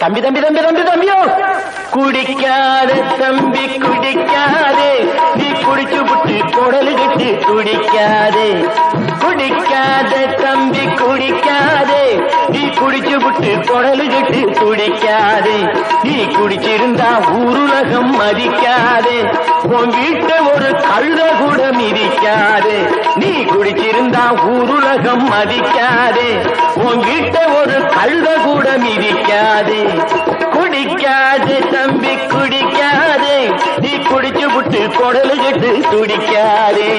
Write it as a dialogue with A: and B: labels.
A: தம்பி தம்பி தம்பி தம்பி தம்பியோ குடிக்காத தம்பி குடிக்காதே நீ குடிச்சு புட்டு குடலு கட்டி குடிக்காதே குடிக்காத தம்பி குடிக்காதே நீ குடிச்சு புட்டு குடலு கட்டி குடிக்காதே நீ குடிச்சிருந்தா ஊருலகம் மதிக்காதே உன் வீட்ட ஒரு கழுத கூட மிதிக்காதே நீ குடிச்சிருந்தா ஊருலகம் மதிக்காதே உன் வீட்ட ஒரு கழுத கூட மிதிக்காதே குடிக்காதே தம்பி குடிக்காதே நீ குடிச்சு புட்டு குடலு கட்டு துடிக்காதே